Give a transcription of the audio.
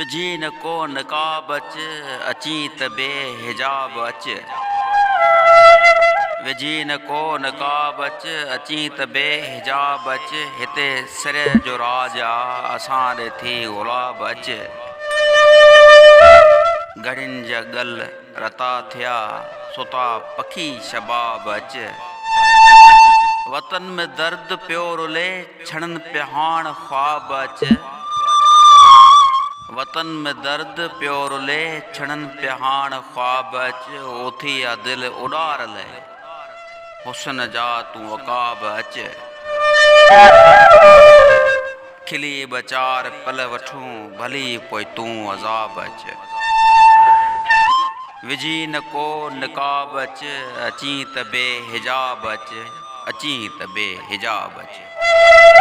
विझी न को नकाब अच अची त बेहिजाब अच विझी न को नकाब अच अची त बेहिजाब अच हिते सिर जो राज आ असां ॾे थी गुलाब अच घड़ियुनि जा गल रता थिया सुता पखी शबाब अच वतन में दर्द पियो रुले छणनि पिहाण ख्वाब अच वतन में दर्द पियो रुले छणनि पिहाण ख्वाब अच ओथी आ दिल उॾारल हुस्न जा तूं अकाब अच खिली बचार पल वठूं भली पोइ तूं अज़ाब अच विझी न को निकाब अच अची त बेहिजाब अच अची त बेहिजाब अच